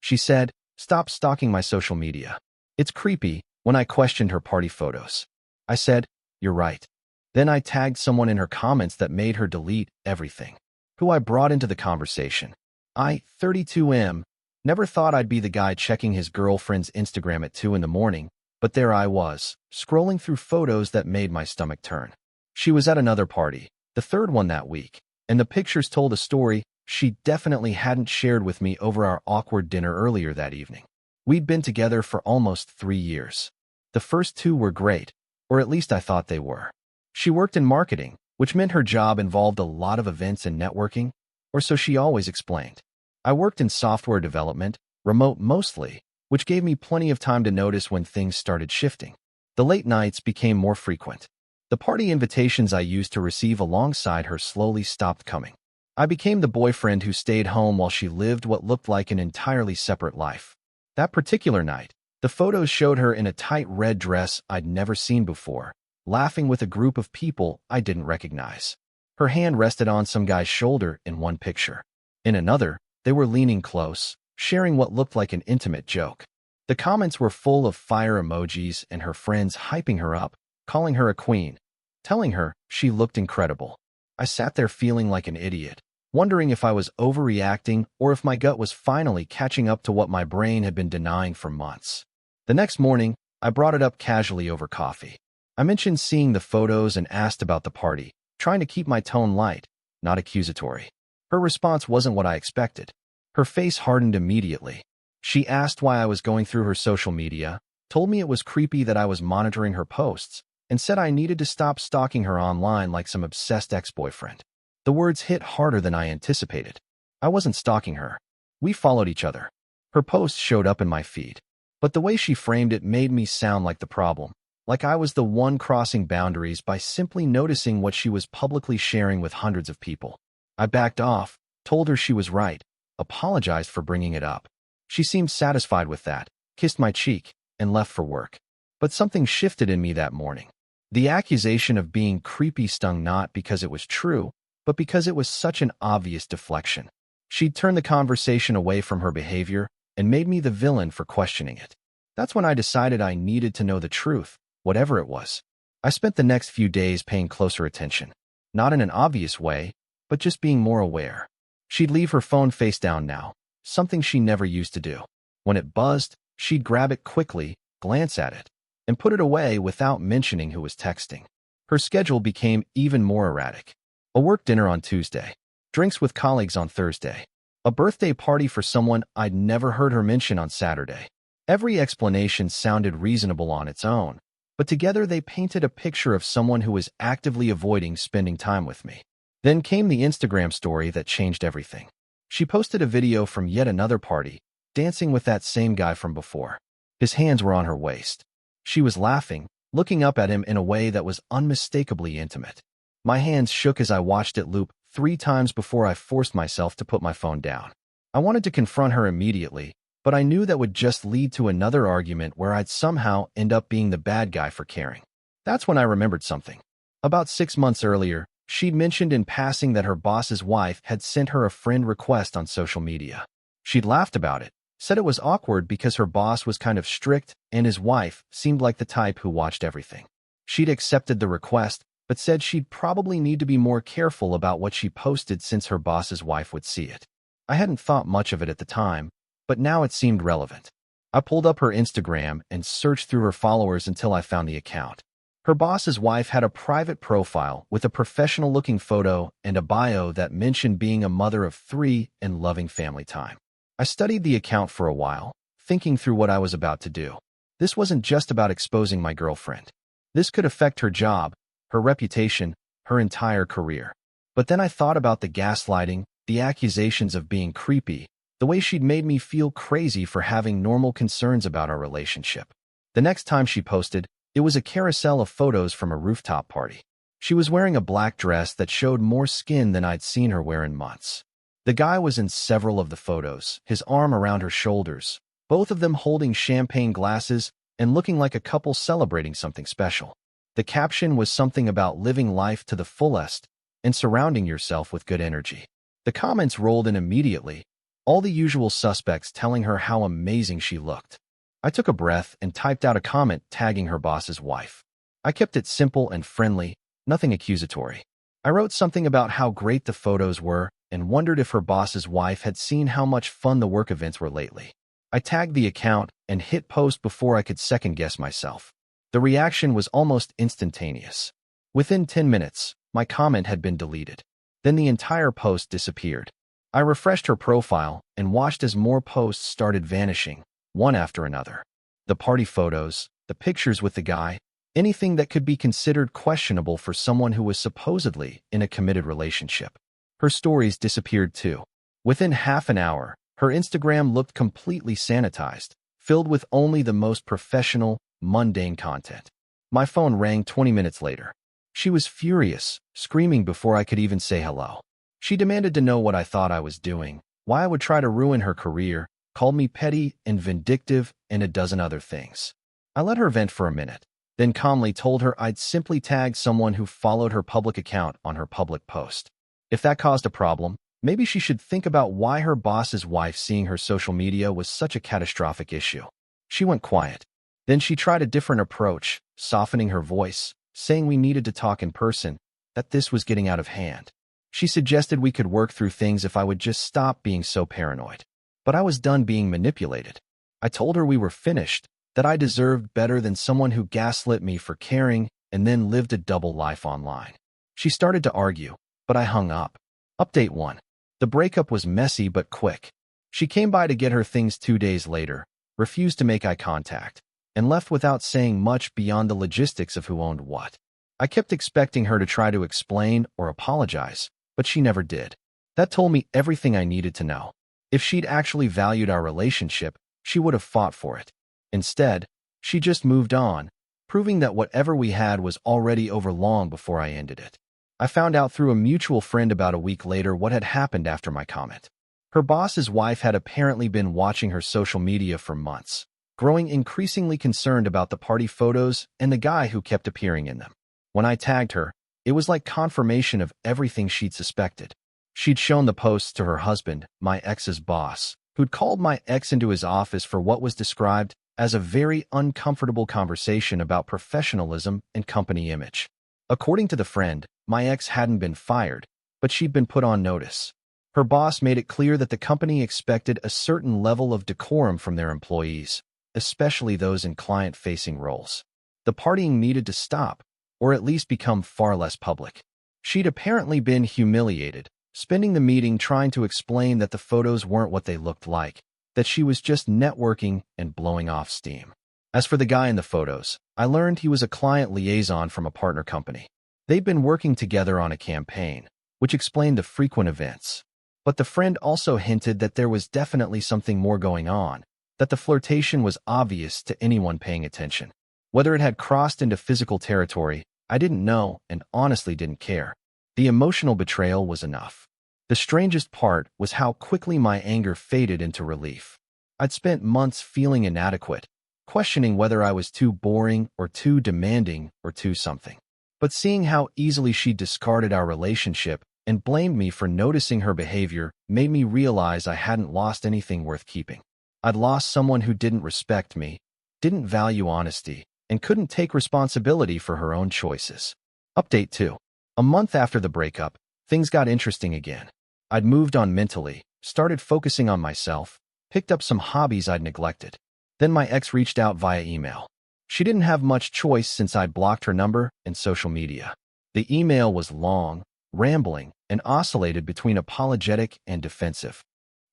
She said, "Stop stalking my social media. It's creepy," when I questioned her party photos. I said, "You're right." Then I tagged someone in her comments that made her delete everything. Who I brought into the conversation. I, 32M, never thought I'd be the guy checking his girlfriend's Instagram at 2 in the morning, but there I was, scrolling through photos that made my stomach turn. She was at another party, the third one that week, and the pictures told a story she definitely hadn't shared with me over our awkward dinner earlier that evening. We'd been together for almost 3 years. The first 2 were great, or at least I thought they were. She worked in marketing, which meant her job involved a lot of events and networking, or so she always explained. I worked in software development, remote mostly, which gave me plenty of time to notice when things started shifting. The late nights became more frequent. The party invitations I used to receive alongside her slowly stopped coming. I became the boyfriend who stayed home while she lived what looked like an entirely separate life. That particular night, the photos showed her in a tight red dress I'd never seen before, laughing with a group of people I didn't recognize. Her hand rested on some guy's shoulder in one picture. In another, they were leaning close, sharing what looked like an intimate joke. The comments were full of fire emojis and her friends hyping her up, calling her a queen, telling her she looked incredible. I sat there feeling like an idiot, wondering if I was overreacting or if my gut was finally catching up to what my brain had been denying for months. The next morning, I brought it up casually over coffee. I mentioned seeing the photos and asked about the party, trying to keep my tone light, not accusatory. Her response wasn't what I expected. Her face hardened immediately. She asked why I was going through her social media, told me it was creepy that I was monitoring her posts, and said I needed to stop stalking her online like some obsessed ex-boyfriend. The words hit harder than I anticipated. I wasn't stalking her. We followed each other. Her posts showed up in my feed. But the way she framed it made me sound like the problem, like I was the one crossing boundaries by simply noticing what she was publicly sharing with hundreds of people. I backed off, told her she was right, apologized for bringing it up. She seemed satisfied with that, kissed my cheek, and left for work. But something shifted in me that morning. The accusation of being creepy stung not because it was true, but because it was such an obvious deflection. She'd turned the conversation away from her behavior and made me the villain for questioning it. That's when I decided I needed to know the truth, whatever it was. I spent the next few days paying closer attention, not in an obvious way, but just being more aware. She'd leave her phone face down now, something she never used to do. When it buzzed, she'd grab it quickly, glance at it, and put it away without mentioning who was texting. Her schedule became even more erratic. A work dinner on Tuesday, drinks with colleagues on Thursday, a birthday party for someone I'd never heard her mention on Saturday. Every explanation sounded reasonable on its own, but together they painted a picture of someone who was actively avoiding spending time with me. Then came the Instagram story that changed everything. She posted a video from yet another party, dancing with that same guy from before. His hands were on her waist. She was laughing, looking up at him in a way that was unmistakably intimate. My hands shook as I watched it loop 3 times before I forced myself to put my phone down. I wanted to confront her immediately, but I knew that would just lead to another argument where I'd somehow end up being the bad guy for caring. That's when I remembered something. About 6 months earlier, she'd mentioned in passing that her boss's wife had sent her a friend request on social media. She'd laughed about it, said it was awkward because her boss was kind of strict and his wife seemed like the type who watched everything. She'd accepted the request, but said she'd probably need to be more careful about what she posted since her boss's wife would see it. I hadn't thought much of it at the time, but now it seemed relevant. I pulled up her Instagram and searched through her followers until I found the account. Her boss's wife had a private profile with a professional-looking photo and a bio that mentioned being a mother of 3 and loving family time. I studied the account for a while, thinking through what I was about to do. This wasn't just about exposing my girlfriend. This could affect her job, her reputation, her entire career. But then I thought about the gaslighting, the accusations of being creepy, the way she'd made me feel crazy for having normal concerns about our relationship. The next time she posted, it was a carousel of photos from a rooftop party. She was wearing a black dress that showed more skin than I'd seen her wear in months. The guy was in several of the photos, his arm around her shoulders, both of them holding champagne glasses and looking like a couple celebrating something special. The caption was something about living life to the fullest and surrounding yourself with good energy. The comments rolled in immediately, All the usual suspects telling her how amazing she looked. I took a breath and typed out a comment tagging her boss's wife. I kept it simple and friendly, nothing accusatory. I wrote something about how great the photos were and wondered if her boss's wife had seen how much fun the work events were lately. I tagged the account and hit post before I could second-guess myself. The reaction was almost instantaneous. Within 10 minutes, my comment had been deleted. Then the entire post disappeared. I refreshed her profile and watched as more posts started vanishing, one after another. The party photos, the pictures with the guy, anything that could be considered questionable for someone who was supposedly in a committed relationship. Her stories disappeared too. Within half an hour, her Instagram looked completely sanitized, filled with only the most professional, mundane content. My phone rang 20 minutes later. She was furious, screaming before I could even say hello. She demanded to know what I thought I was doing, why I would try to ruin her career, called me petty and vindictive, and a dozen other things. I let her vent for a minute, then calmly told her I'd simply tag someone who followed her public account on her public post. If that caused a problem, maybe she should think about why her boss's wife seeing her social media was such a catastrophic issue. She went quiet. Then she tried a different approach, softening her voice, saying we needed to talk in person, that this was getting out of hand. She suggested we could work through things if I would just stop being so paranoid. But I was done being manipulated. I told her we were finished, that I deserved better than someone who gaslit me for caring and then lived a double life online. She started to argue, but I hung up. Update 1. The breakup was messy but quick. She came by to get her things 2 days later, refused to make eye contact, and left without saying much beyond the logistics of who owned what. I kept expecting her to try to explain or apologize, but she never did. That told me everything I needed to know. If she'd actually valued our relationship, she would have fought for it. Instead, she just moved on, proving that whatever we had was already over long before I ended it. I found out through a mutual friend about a week later what had happened after my comment. Her boss's wife had apparently been watching her social media for months, growing increasingly concerned about the party photos and the guy who kept appearing in them. When I tagged her, it was like confirmation of everything she'd suspected. She'd shown the posts to her husband, my ex's boss, who'd called my ex into his office for what was described as a very uncomfortable conversation about professionalism and company image. According to the friend, my ex hadn't been fired, but she'd been put on notice. Her boss made it clear that the company expected a certain level of decorum from their employees, especially those in client-facing roles. The partying needed to stop, or at least become far less public. She'd apparently been humiliated, spending the meeting trying to explain that the photos weren't what they looked like, that she was just networking and blowing off steam. As for the guy in the photos, I learned he was a client liaison from a partner company. They'd been working together on a campaign, which explained the frequent events. But the friend also hinted that there was definitely something more going on, that the flirtation was obvious to anyone paying attention. Whether it had crossed into physical territory, I didn't know and honestly didn't care. The emotional betrayal was enough. The strangest part was how quickly my anger faded into relief. I'd spent months feeling inadequate, questioning whether I was too boring or too demanding or too something. But seeing how easily she discarded our relationship and blamed me for noticing her behavior made me realize I hadn't lost anything worth keeping. I'd lost someone who didn't respect me, didn't value honesty, and couldn't take responsibility for her own choices. Update 2. A month after the breakup, things got interesting again. I'd moved on mentally, started focusing on myself, picked up some hobbies I'd neglected. Then my ex reached out via email. She didn't have much choice since I'd blocked her number and social media. The email was long, rambling, and oscillated between apologetic and defensive.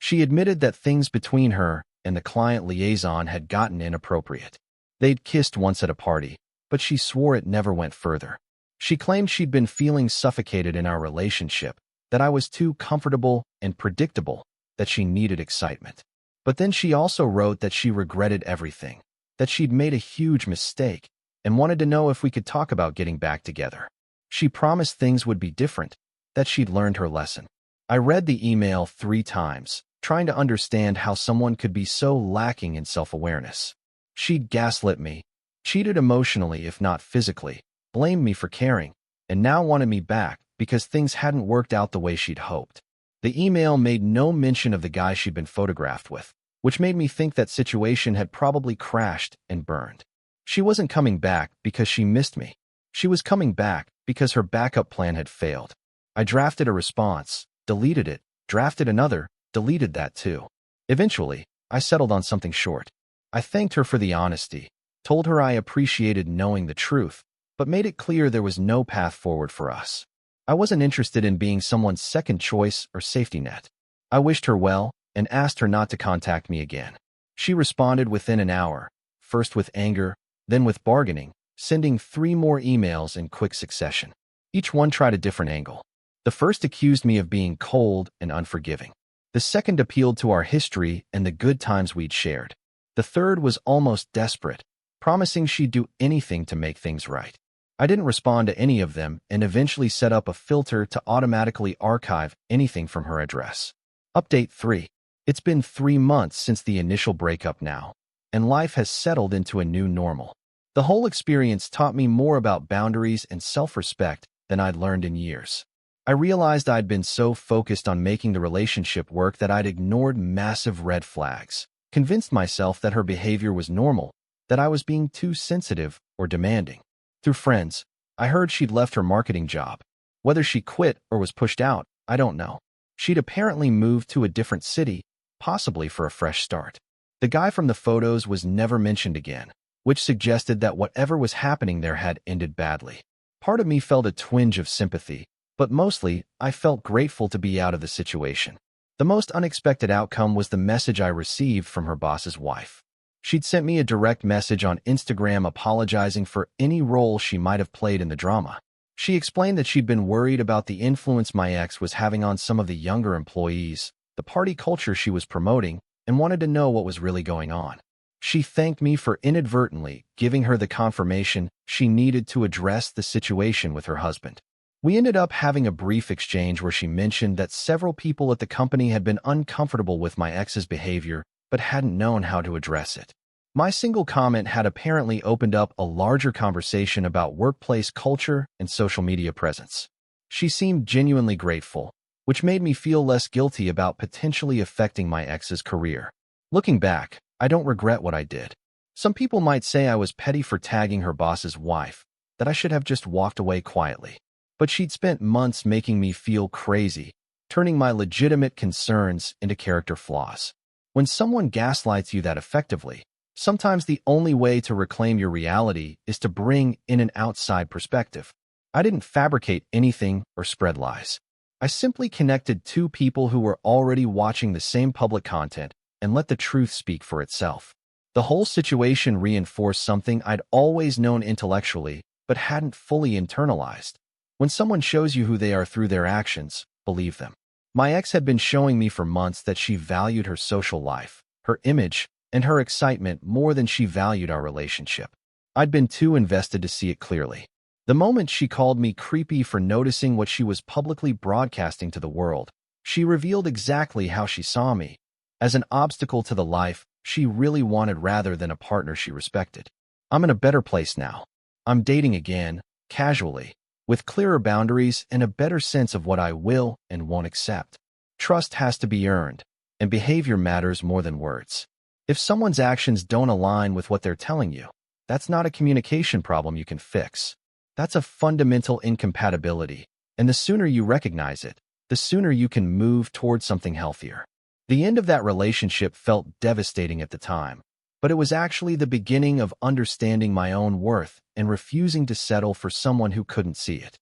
She admitted that things between her and the client liaison had gotten inappropriate. They'd kissed once at a party, but she swore it never went further. She claimed she'd been feeling suffocated in our relationship, that I was too comfortable and predictable, that she needed excitement. But then she also wrote that she regretted everything, that she'd made a huge mistake, and wanted to know if we could talk about getting back together. She promised things would be different, that she'd learned her lesson. I read the email 3 times, trying to understand how someone could be so lacking in self-awareness. She'd gaslit me, cheated emotionally if not physically, blamed me for caring, and now wanted me back because things hadn't worked out the way she'd hoped. The email made no mention of the guy she'd been photographed with, which made me think that situation had probably crashed and burned. She wasn't coming back because she missed me. She was coming back because her backup plan had failed. I drafted a response, deleted it, drafted another, deleted that too. Eventually, I settled on something short. I thanked her for the honesty, told her I appreciated knowing the truth, but made it clear there was no path forward for us. I wasn't interested in being someone's second choice or safety net. I wished her well and asked her not to contact me again. She responded within an hour, first with anger, then with bargaining, sending 3 more emails in quick succession. Each one tried a different angle. The first accused me of being cold and unforgiving. The second appealed to our history and the good times we'd shared. The third was almost desperate, promising she'd do anything to make things right. I didn't respond to any of them and eventually set up a filter to automatically archive anything from her address. Update 3. It's been 3 months since the initial breakup now, and life has settled into a new normal. The whole experience taught me more about boundaries and self-respect than I'd learned in years. I realized I'd been so focused on making the relationship work that I'd ignored massive red flags, convinced myself that her behavior was normal, that I was being too sensitive or demanding. Through friends, I heard she'd left her marketing job. Whether she quit or was pushed out, I don't know. She'd apparently moved to a different city, possibly for a fresh start. The guy from the photos was never mentioned again, which suggested that whatever was happening there had ended badly. Part of me felt a twinge of sympathy, but mostly, I felt grateful to be out of the situation. The most unexpected outcome was the message I received from her boss's wife. She'd sent me a direct message on Instagram apologizing for any role she might have played in the drama. She explained that she'd been worried about the influence my ex was having on some of the younger employees, the party culture she was promoting, and wanted to know what was really going on. She thanked me for inadvertently giving her the confirmation she needed to address the situation with her husband. We ended up having a brief exchange where she mentioned that several people at the company had been uncomfortable with my ex's behavior but hadn't known how to address it. My single comment had apparently opened up a larger conversation about workplace culture and social media presence. She seemed genuinely grateful, which made me feel less guilty about potentially affecting my ex's career. Looking back, I don't regret what I did. Some people might say I was petty for tagging her boss's wife, that I should have just walked away quietly. But she'd spent months making me feel crazy, turning my legitimate concerns into character flaws. When someone gaslights you that effectively, sometimes the only way to reclaim your reality is to bring in an outside perspective. I didn't fabricate anything or spread lies. I simply connected 2 people who were already watching the same public content and let the truth speak for itself. The whole situation reinforced something I'd always known intellectually but hadn't fully internalized. When someone shows you who they are through their actions, believe them. My ex had been showing me for months that she valued her social life, her image, and her excitement more than she valued our relationship. I'd been too invested to see it clearly. The moment she called me creepy for noticing what she was publicly broadcasting to the world, she revealed exactly how she saw me, as an obstacle to the life she really wanted rather than a partner she respected. I'm in a better place now. I'm dating again, casually, with clearer boundaries and a better sense of what I will and won't accept. Trust has to be earned, and behavior matters more than words. If someone's actions don't align with what they're telling you, that's not a communication problem you can fix. That's a fundamental incompatibility, and the sooner you recognize it, the sooner you can move towards something healthier. The end of that relationship felt devastating at the time, but it was actually the beginning of understanding my own worth and refusing to settle for someone who couldn't see it.